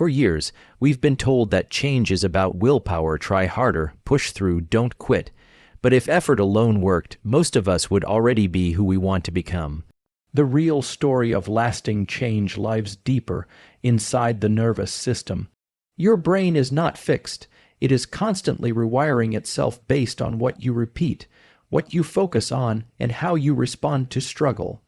For years, we've been told that change is about willpower, try harder, push through, don't quit. But if effort alone worked, most of us would already be who we want to become. The real story of lasting change lies deeper, inside the nervous system. Your brain is not fixed. It is constantly rewiring itself based on what you repeat, what you focus on, and how you respond to struggle.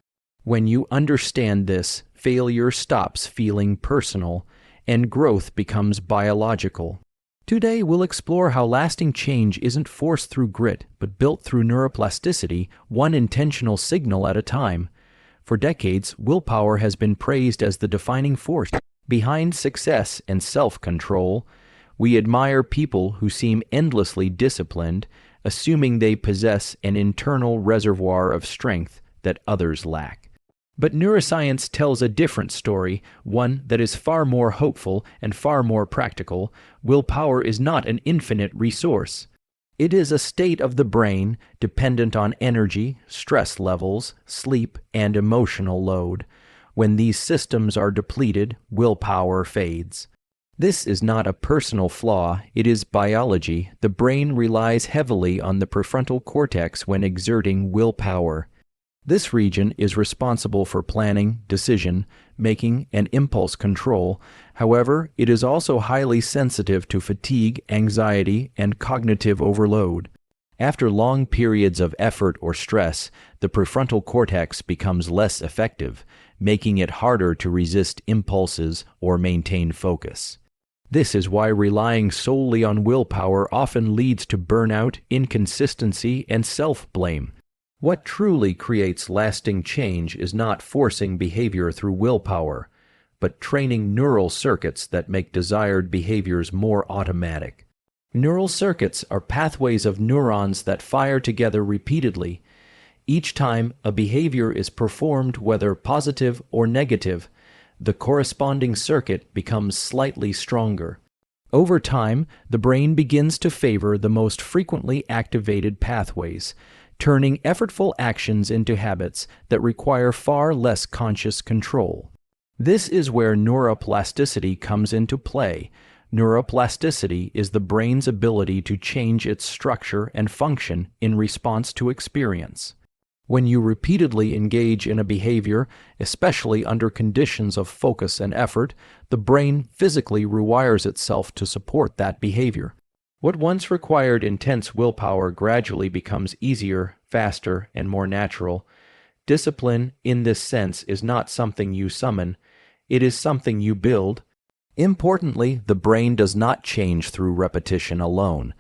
When you understand this, failure stops feeling personal, and growth becomes biological. Today, we'll explore how lasting change isn't forced through grit, but built through neuroplasticity, one intentional signal at a time. For decades, willpower has been praised as the defining force behind success and self-control. We admire people who seem endlessly disciplined, assuming they possess an internal reservoir of strength that others lack. But neuroscience tells a different story, one that is far more hopeful and far more practical. Willpower is not an infinite resource. It is a state of the brain dependent on energy, stress levels, sleep, and emotional load. When these systems are depleted, willpower fades. This is not a personal flaw, it is biology. The brain relies heavily on the prefrontal cortex when exerting willpower. This region is responsible for planning, decision making, and impulse control. However, it is also highly sensitive to fatigue, anxiety, and cognitive overload. After long periods of effort or stress, the prefrontal cortex becomes less effective, making it harder to resist impulses or maintain focus. This is why relying solely on willpower often leads to burnout, inconsistency, and self-blame. What truly creates lasting change is not forcing behavior through willpower, but training neural circuits that make desired behaviors more automatic. Neural circuits are pathways of neurons that fire together repeatedly. Each time a behavior is performed, whether positive or negative, the corresponding circuit becomes slightly stronger. Over time, the brain begins to favor the most frequently activated pathways, turning effortful actions into habits that require far less conscious control. This is where neuroplasticity comes into play. Neuroplasticity is the brain's ability to change its structure and function in response to experience. When you repeatedly engage in a behavior, especially under conditions of focus and effort, the brain physically rewires itself to support that behavior. What once required intense willpower gradually becomes easier, faster, and more natural. Discipline, in this sense, is not something you summon. It is something you build. Importantly, the brain does not change through repetition alone.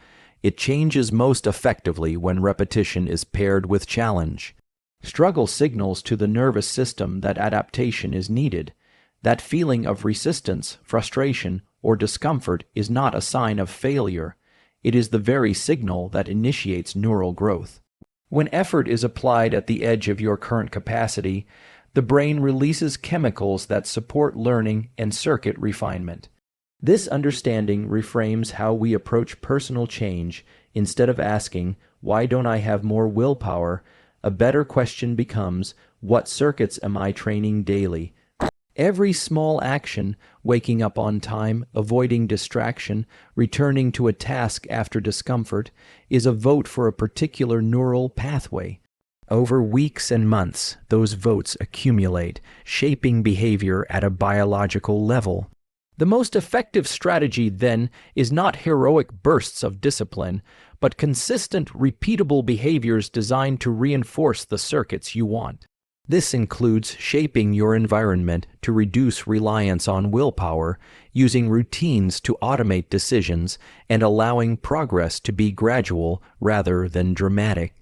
It changes most effectively when repetition is paired with challenge. Struggle signals to the nervous system that adaptation is needed. That feeling of resistance, frustration, or discomfort is not a sign of failure. It is the very signal that initiates neural growth. When effort is applied at the edge of your current capacity, the brain releases chemicals that support learning and circuit refinement. This understanding reframes how we approach personal change. Instead of asking, "Why don't I have more willpower?" a better question becomes, "What circuits am I training daily?" Every small action, waking up on time, avoiding distraction, returning to a task after discomfort, is a vote for a particular neural pathway. Over weeks and months, those votes accumulate, shaping behavior at a biological level. The most effective strategy, then, is not heroic bursts of discipline, but consistent, repeatable behaviors designed to reinforce the circuits you want. This includes shaping your environment to reduce reliance on willpower, using routines to automate decisions, and allowing progress to be gradual rather than dramatic.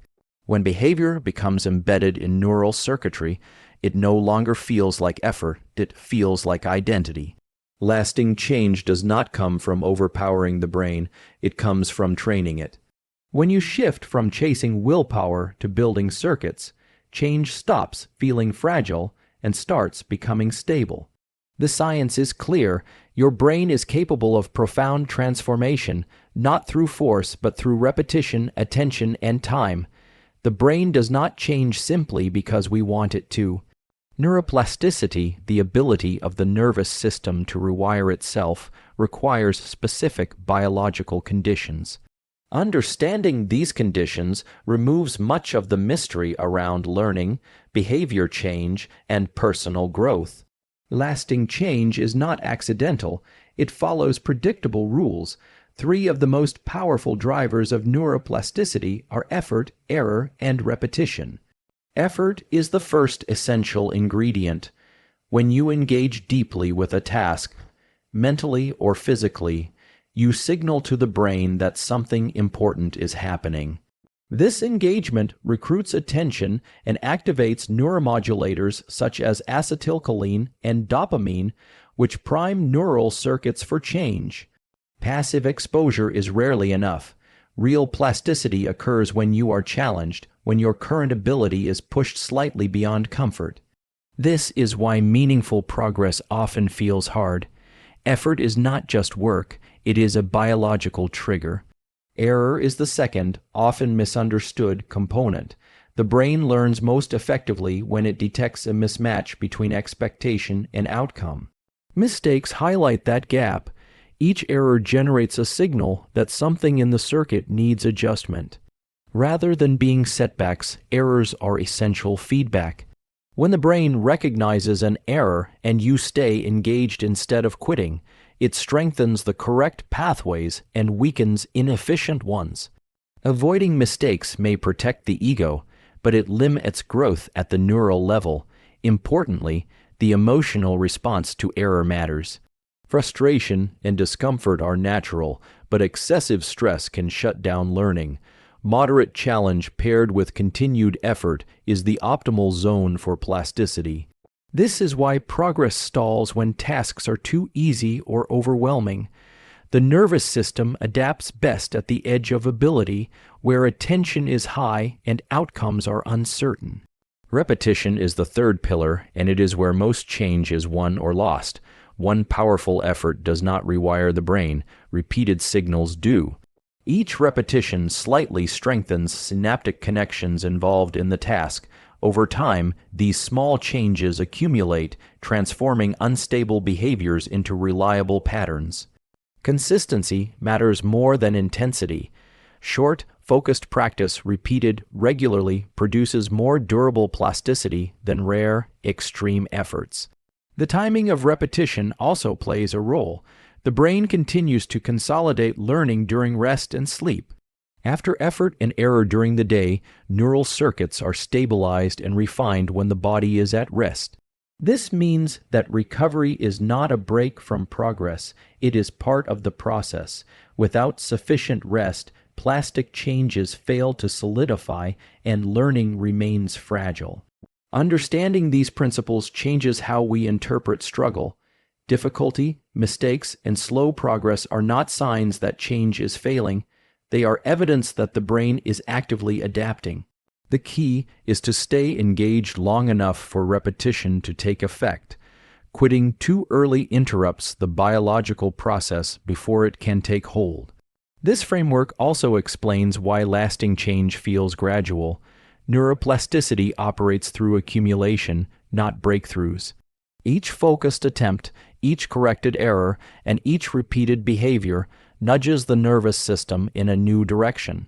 When behavior becomes embedded in neural circuitry, it no longer feels like effort, it feels like identity. Lasting change does not come from overpowering the brain, it comes from training it. When you shift from chasing willpower to building circuits, change stops feeling fragile and starts becoming stable. The science is clear. Your brain is capable of profound transformation, not through force, but through repetition, attention, and time. The brain does not change simply because we want it to. Neuroplasticity, the ability of the nervous system to rewire itself, requires specific biological conditions. Understanding these conditions removes much of the mystery around learning, behavior change, and personal growth. Lasting change is not accidental. It follows predictable rules. Three of the most powerful drivers of neuroplasticity are effort, error, and repetition. Effort is the first essential ingredient. When you engage deeply with a task, mentally or physically, you signal to the brain that something important is happening. This engagement recruits attention and activates neuromodulators such as acetylcholine and dopamine, which prime neural circuits for change. Passive exposure is rarely enough. Real plasticity occurs when you are challenged, when your current ability is pushed slightly beyond comfort. This is why meaningful progress often feels hard. Effort is not just work, it is a biological trigger. Error is the second, often misunderstood, component. The brain learns most effectively when it detects a mismatch between expectation and outcome. Mistakes highlight that gap. Each error generates a signal that something in the circuit needs adjustment. Rather than being setbacks, errors are essential feedback. When the brain recognizes an error and you stay engaged instead of quitting, it strengthens the correct pathways and weakens inefficient ones. Avoiding mistakes may protect the ego, but it limits growth at the neural level. Importantly, the emotional response to error matters. Frustration and discomfort are natural, but excessive stress can shut down learning. Moderate challenge paired with continued effort is the optimal zone for plasticity. This is why progress stalls when tasks are too easy or overwhelming. The nervous system adapts best at the edge of ability, where attention is high and outcomes are uncertain. Repetition is the third pillar, and it is where most change is won or lost. One powerful effort does not rewire the brain, repeated signals do. Each repetition slightly strengthens synaptic connections involved in the task. Over time, these small changes accumulate, transforming unstable behaviors into reliable patterns. Consistency matters more than intensity. Short, focused practice repeated regularly produces more durable plasticity than rare, extreme efforts. The timing of repetition also plays a role. The brain continues to consolidate learning during rest and sleep. After effort and error during the day, neural circuits are stabilized and refined when the body is at rest. This means that recovery is not a break from progress, it is part of the process. Without sufficient rest, plastic changes fail to solidify and learning remains fragile. Understanding these principles changes how we interpret struggle. Difficulty, mistakes, and slow progress are not signs that change is failing. They are evidence that the brain is actively adapting. The key is to stay engaged long enough for repetition to take effect. Quitting too early interrupts the biological process before it can take hold. This framework also explains why lasting change feels gradual. Neuroplasticity operates through accumulation, not breakthroughs. Each focused attempt, each corrected error, and each repeated behavior nudges the nervous system in a new direction.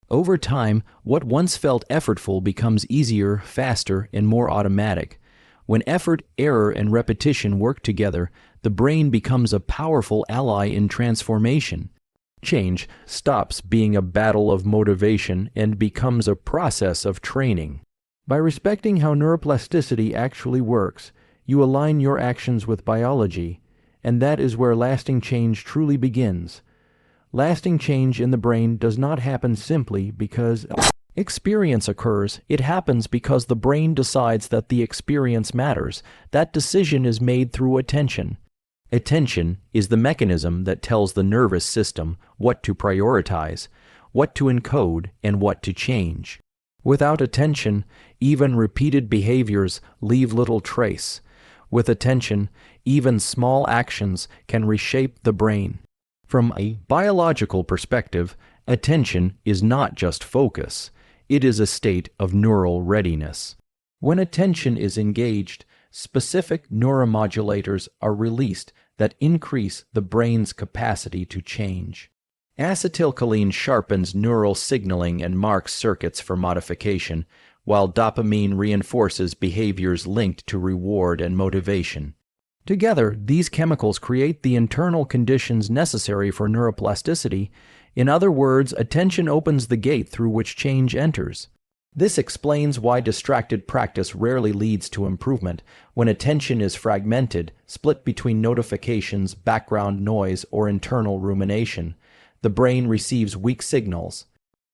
Over time, what once felt effortful becomes easier, faster, and more automatic. When effort, error, and repetition work together, the brain becomes a powerful ally in transformation. Change stops being a battle of motivation and becomes a process of training. By respecting how neuroplasticity actually works, you align your actions with biology, and that is where lasting change truly begins. Lasting change in the brain does not happen simply because experience occurs. It happens because the brain decides that the experience matters. That decision is made through attention. Attention is the mechanism that tells the nervous system what to prioritize, what to encode, and what to change. Without attention, even repeated behaviors leave little trace. With attention, even small actions can reshape the brain. From a biological perspective, attention is not just focus. It is a state of neural readiness. When attention is engaged, specific neuromodulators are released that increase the brain's capacity to change. Acetylcholine sharpens neural signaling and marks circuits for modification, while dopamine reinforces behaviors linked to reward and motivation. Together, these chemicals create the internal conditions necessary for neuroplasticity. In other words, attention opens the gate through which change enters. This explains why distracted practice rarely leads to improvement. When attention is fragmented, split between notifications, background noise, or internal rumination, the brain receives weak signals.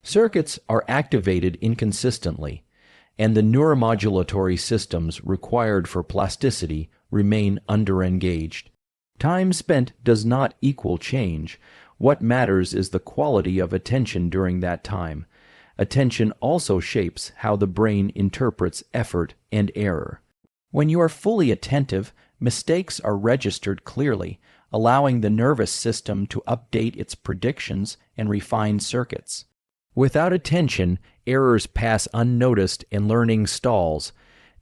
Circuits are activated inconsistently, and the neuromodulatory systems required for plasticity remain underengaged. Time spent does not equal change. What matters is the quality of attention during that time. Attention also shapes how the brain interprets effort and error. When you are fully attentive, mistakes are registered clearly, allowing the nervous system to update its predictions and refine circuits. Without attention, errors pass unnoticed and learning stalls.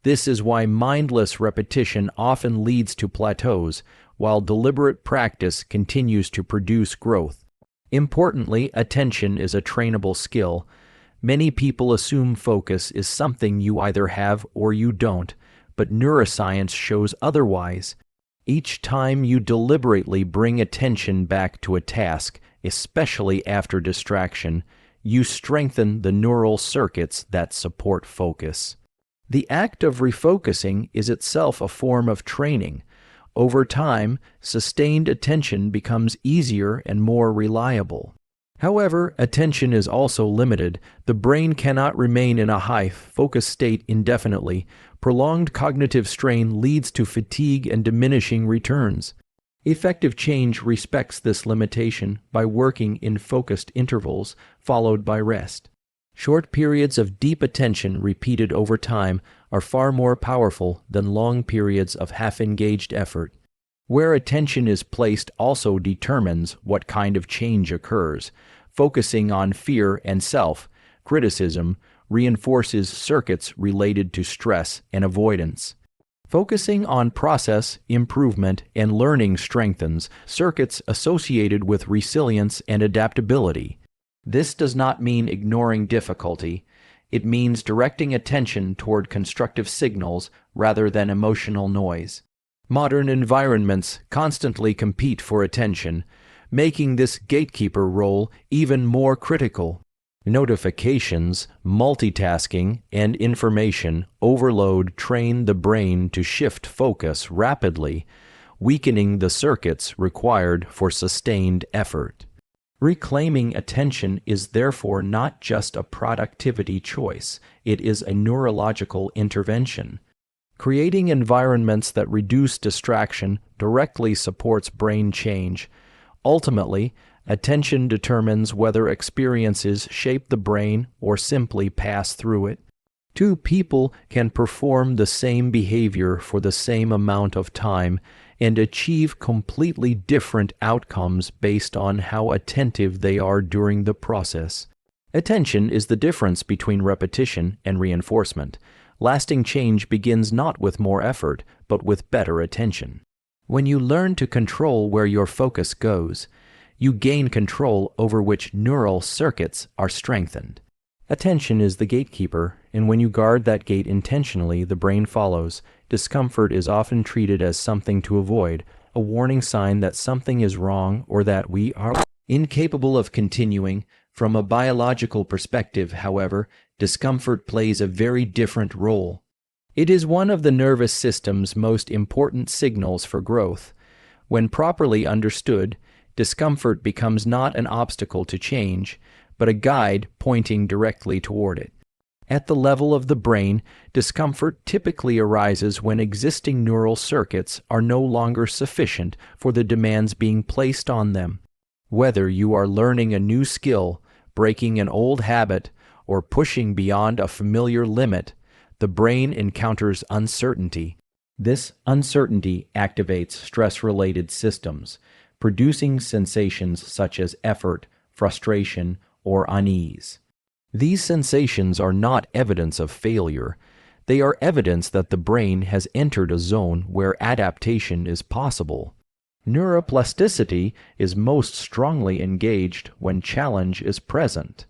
This is why mindless repetition often leads to plateaus, while deliberate practice continues to produce growth. Importantly, attention is a trainable skill. Many people assume focus is something you either have or you don't, but neuroscience shows otherwise. Each time you deliberately bring attention back to a task, especially after distraction, you strengthen the neural circuits that support focus. The act of refocusing is itself a form of training. Over time, sustained attention becomes easier and more reliable. However, attention is also limited. The brain cannot remain in a high-focus state indefinitely. Prolonged cognitive strain leads to fatigue and diminishing returns. Effective change respects this limitation by working in focused intervals, followed by rest. Short periods of deep attention repeated over time are far more powerful than long periods of half-engaged effort. Where attention is placed also determines what kind of change occurs. Focusing on fear and self-criticism reinforces circuits related to stress and avoidance. Focusing on process, improvement, and learning strengthens circuits associated with resilience and adaptability. This does not mean ignoring difficulty. It means directing attention toward constructive signals rather than emotional noise. Modern environments constantly compete for attention, making this gatekeeper role even more critical. Notifications, multitasking, and information overload train the brain to shift focus rapidly, weakening the circuits required for sustained effort. Reclaiming attention is therefore not just a productivity choice, it is a neurological intervention. Creating environments that reduce distraction directly supports brain change. Ultimately, attention determines whether experiences shape the brain or simply pass through it. Two people can perform the same behavior for the same amount of time and achieve completely different outcomes based on how attentive they are during the process. Attention is the difference between repetition and reinforcement. Lasting change begins not with more effort, but with better attention. When you learn to control where your focus goes, you gain control over which neural circuits are strengthened. Attention is the gatekeeper, and when you guard that gate intentionally, the brain follows. Discomfort is often treated as something to avoid, a warning sign that something is wrong or that we are incapable of continuing. From a biological perspective, however, discomfort plays a very different role. It is one of the nervous system's most important signals for growth. When properly understood, discomfort becomes not an obstacle to change, but a guide pointing directly toward it. At the level of the brain, discomfort typically arises when existing neural circuits are no longer sufficient for the demands being placed on them. Whether you are learning a new skill, breaking an old habit, or pushing beyond a familiar limit, the brain encounters uncertainty. This uncertainty activates stress-related systems, producing sensations such as effort, frustration, or unease. These sensations are not evidence of failure. They are evidence that the brain has entered a zone where adaptation is possible. Neuroplasticity is most strongly engaged when challenge is present.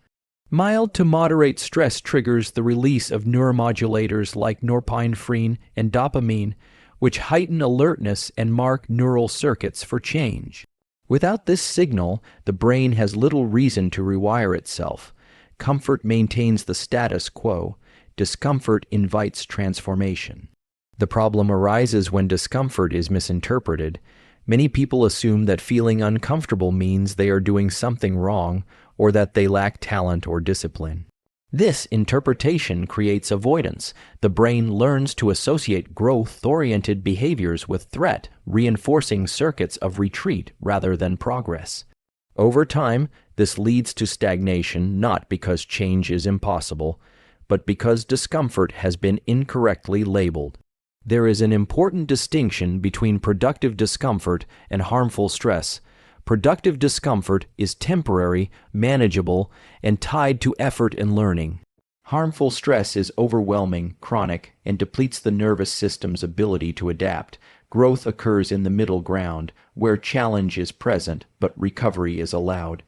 Mild to moderate stress triggers the release of neuromodulators like norepinephrine and dopamine, which heighten alertness and mark neural circuits for change. Without this signal, the brain has little reason to rewire itself. Comfort maintains the status quo. Discomfort invites transformation. The problem arises when discomfort is misinterpreted. Many people assume that feeling uncomfortable means they are doing something wrong or that they lack talent or discipline. This interpretation creates avoidance. The brain learns to associate growth-oriented behaviors with threat, reinforcing circuits of retreat rather than progress. Over time, this leads to stagnation not because change is impossible, but because discomfort has been incorrectly labeled. There is an important distinction between productive discomfort and harmful stress. Productive discomfort is temporary, manageable, and tied to effort and learning. Harmful stress is overwhelming, chronic, and depletes the nervous system's ability to adapt. Growth occurs in the middle ground, where challenge is present, but recovery is allowed.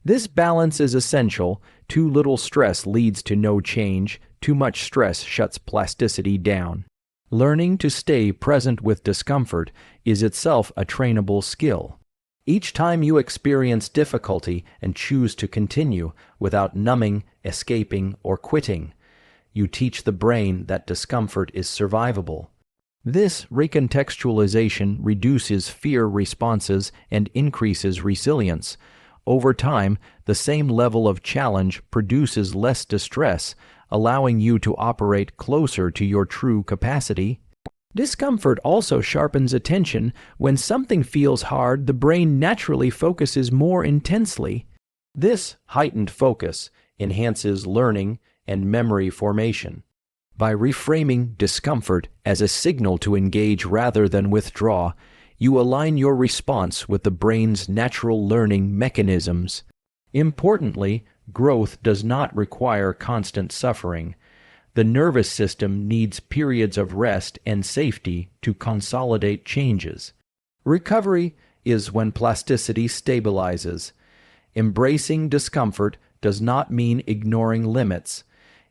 This balance is essential. Too little stress leads to no change. Too much stress shuts plasticity down. Learning to stay present with discomfort is itself a trainable skill. Each time you experience difficulty and choose to continue without numbing, escaping, or quitting, you teach the brain that discomfort is survivable. This recontextualization reduces fear responses and increases resilience. Over time, the same level of challenge produces less distress, allowing you to operate closer to your true capacity. Discomfort also sharpens attention. When something feels hard, the brain naturally focuses more intensely. This heightened focus enhances learning and memory formation. By reframing discomfort as a signal to engage rather than withdraw, you align your response with the brain's natural learning mechanisms. Importantly, growth does not require constant suffering. The nervous system needs periods of rest and safety to consolidate changes. Recovery is when plasticity stabilizes. Embracing discomfort does not mean ignoring limits.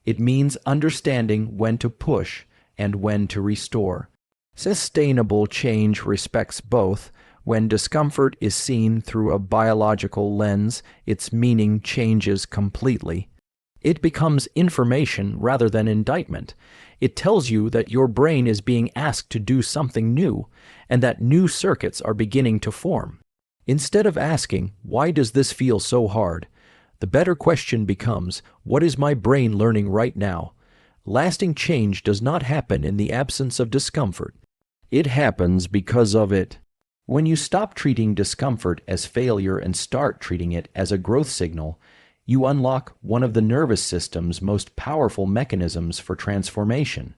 It means understanding when to push and when to restore. Sustainable change respects both. When discomfort is seen through a biological lens, its meaning changes completely. It becomes information rather than indictment. It tells you that your brain is being asked to do something new, and that new circuits are beginning to form. Instead of asking, "Why does this feel so hard?" the better question becomes, "What is my brain learning right now?" Lasting change does not happen in the absence of discomfort. It happens because of it. When you stop treating discomfort as failure and start treating it as a growth signal, you unlock one of the nervous system's most powerful mechanisms for transformation.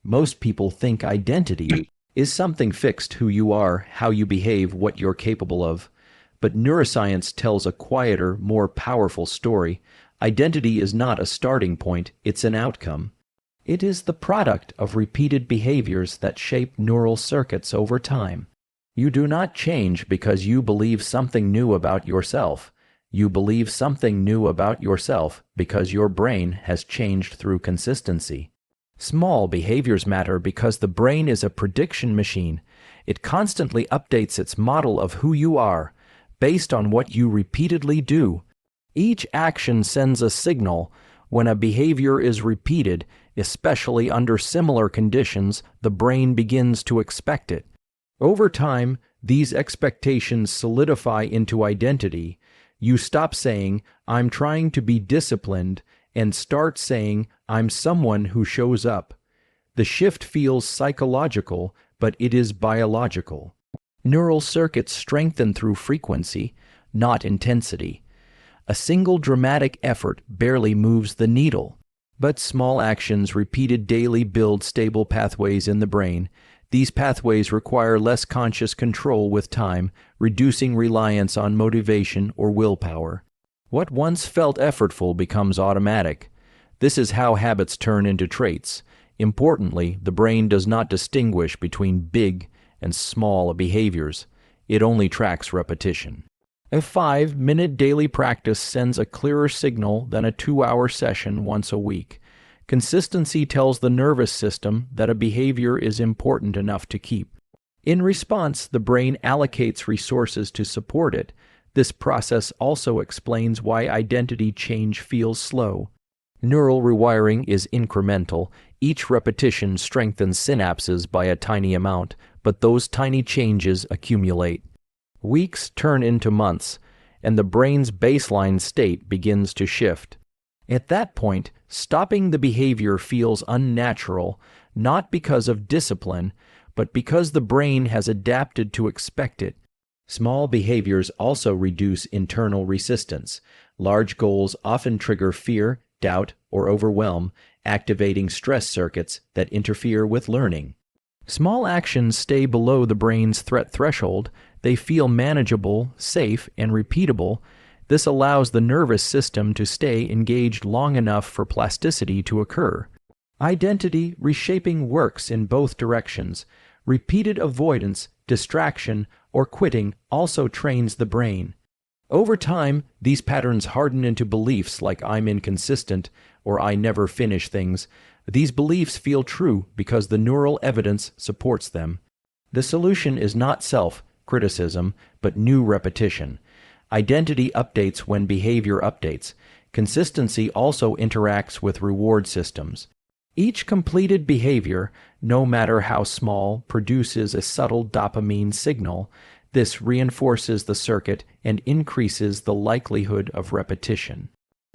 Most people think identity is something fixed: who you are, how you behave, what you're capable of. But neuroscience tells a quieter, more powerful story. Identity is not a starting point, it's an outcome. It is the product of repeated behaviors that shape neural circuits over time. You do not change because you believe something new about yourself. You believe something new about yourself because your brain has changed through consistency. Small behaviors matter because the brain is a prediction machine. It constantly updates its model of who you are based on what you repeatedly do. Each action sends a signal. When a behavior is repeated, especially under similar conditions, the brain begins to expect it. Over time, these expectations solidify into identity. You stop saying, "I'm trying to be disciplined," and start saying, "I'm someone who shows up." The shift feels psychological, but it is biological. Neural circuits strengthen through frequency, not intensity. A single dramatic effort barely moves the needle, but small actions repeated daily build stable pathways in the brain. These pathways require less conscious control with time, reducing reliance on motivation or willpower. What once felt effortful becomes automatic. This is how habits turn into traits. Importantly, the brain does not distinguish between big and small behaviors. It only tracks repetition. A 5-minute daily practice sends a clearer signal than a 2-hour session once a week. Consistency tells the nervous system that a behavior is important enough to keep. In response, the brain allocates resources to support it. This process also explains why identity change feels slow. Neural rewiring is incremental. Each repetition strengthens synapses by a tiny amount, but those tiny changes accumulate. Weeks turn into months, and the brain's baseline state begins to shift. At that point, stopping the behavior feels unnatural, not because of discipline, but because the brain has adapted to expect it. Small behaviors also reduce internal resistance. Large goals often trigger fear, doubt, or overwhelm, activating stress circuits that interfere with learning. Small actions stay below the brain's threat threshold. They feel manageable, safe, and repeatable. This allows the nervous system to stay engaged long enough for plasticity to occur. Identity reshaping works in both directions. Repeated avoidance, distraction, or quitting also trains the brain. Over time, these patterns harden into beliefs like I'm inconsistent or I never finish things. These beliefs feel true because the neural evidence supports them. The solution is not self-criticism, but new repetition. Identity updates when behavior updates. Consistency also interacts with reward systems. Each completed behavior, no matter how small, produces a subtle dopamine signal. This reinforces the circuit and increases the likelihood of repetition.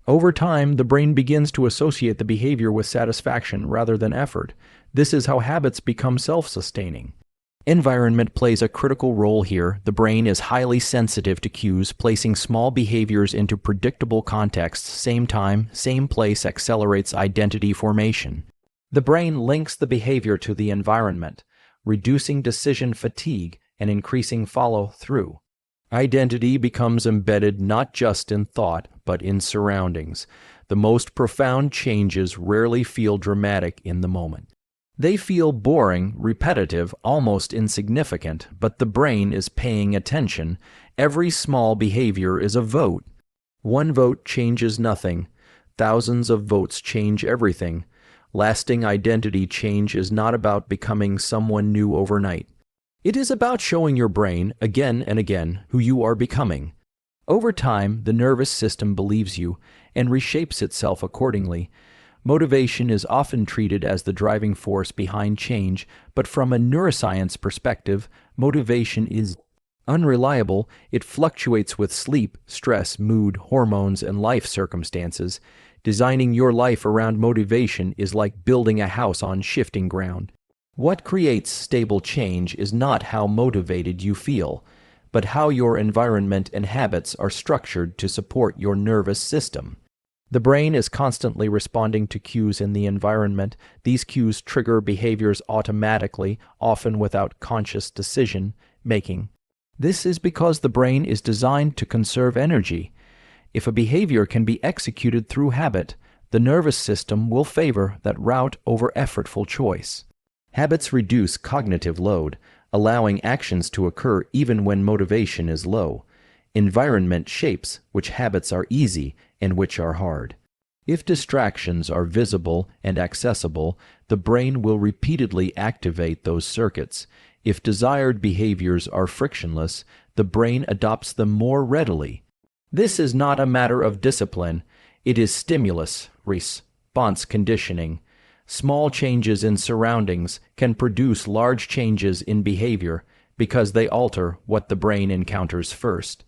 Over time, the brain begins to associate the behavior with satisfaction rather than effort. This is how habits become self-sustaining. Environment plays a critical role here. The brain is highly sensitive to cues. Placing small behaviors into predictable contexts, same time, same place, accelerates identity formation. The brain links the behavior to the environment, reducing decision fatigue and increasing follow-through. Identity becomes embedded not just in thought, but in surroundings. The most profound changes rarely feel dramatic in the moment. They feel boring, repetitive, almost insignificant, but the brain is paying attention. Every small behavior is a vote. One vote changes nothing. Thousands of votes change everything. Lasting identity change is not about becoming someone new overnight. It is about showing your brain, again and again, who you are becoming. Over time, the nervous system believes you and reshapes itself accordingly. Motivation is often treated as the driving force behind change, but from a neuroscience perspective, motivation is unreliable. It fluctuates with sleep, stress, mood, hormones, and life circumstances. Designing your life around motivation is like building a house on shifting ground. What creates stable change is not how motivated you feel, but how your environment and habits are structured to support your nervous system. The brain is constantly responding to cues in the environment. These cues trigger behaviors automatically, often without conscious decision making. This is because the brain is designed to conserve energy. If a behavior can be executed through habit, the nervous system will favor that route over effortful choice. Habits reduce cognitive load, allowing actions to occur even when motivation is low. Environment shapes which habits are easy and which are hard. If distractions are visible and accessible, the brain will repeatedly activate those circuits. If desired behaviors are frictionless, the brain adopts them more readily. This is not a matter of discipline. It is stimulus-response conditioning. Small changes in surroundings can produce large changes in behavior because they alter what the brain encounters first.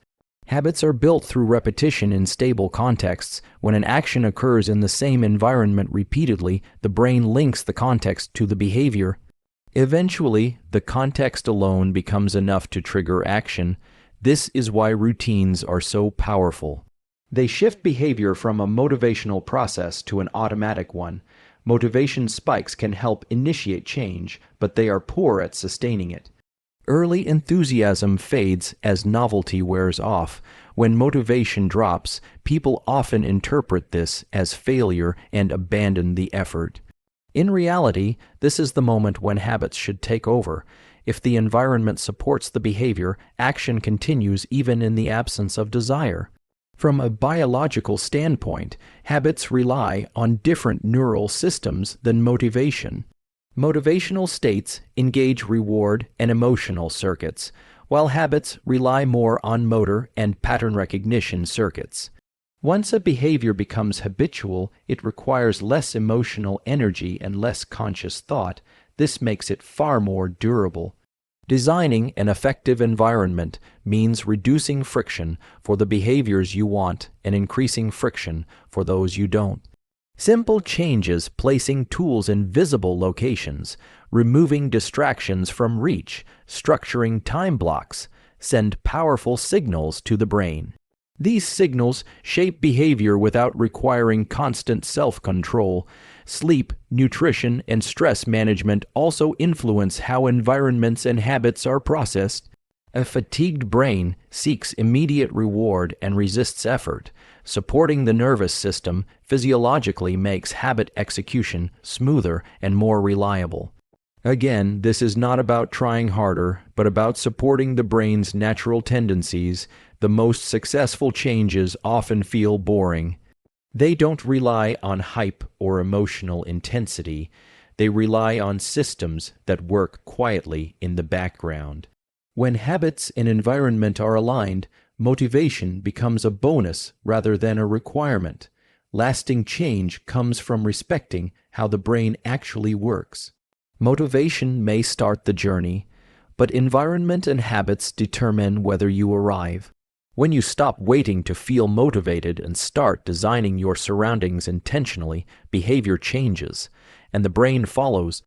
Habits are built through repetition in stable contexts. When an action occurs in the same environment repeatedly, the brain links the context to the behavior. Eventually, the context alone becomes enough to trigger action. This is why routines are so powerful. They shift behavior from a motivational process to an automatic one. Motivation spikes can help initiate change, but they are poor at sustaining it. Early enthusiasm fades as novelty wears off. When motivation drops, people often interpret this as failure and abandon the effort. In reality, this is the moment when habits should take over. If the environment supports the behavior, action continues even in the absence of desire. From a biological standpoint, habits rely on different neural systems than motivation. Motivational states engage reward and emotional circuits, while habits rely more on motor and pattern recognition circuits. Once a behavior becomes habitual, it requires less emotional energy and less conscious thought. This makes it far more durable. Designing an effective environment means reducing friction for the behaviors you want and increasing friction for those you don't. Simple changes, placing tools in visible locations, removing distractions from reach, structuring time blocks, send powerful signals to the brain. These signals shape behavior without requiring constant self-control. Sleep, nutrition, and stress management also influence how environments and habits are processed. A fatigued brain seeks immediate reward and resists effort. Supporting the nervous system physiologically makes habit execution smoother and more reliable. Again, this is not about trying harder, but about supporting the brain's natural tendencies. The most successful changes often feel boring. They don't rely on hype or emotional intensity. They rely on systems that work quietly in the background. When habits and environment are aligned, motivation becomes a bonus rather than a requirement. Lasting change comes from respecting how the brain actually works. Motivation may start the journey, but environment and habits determine whether you arrive. When you stop waiting to feel motivated and start designing your surroundings intentionally, behavior changes, and the brain follows.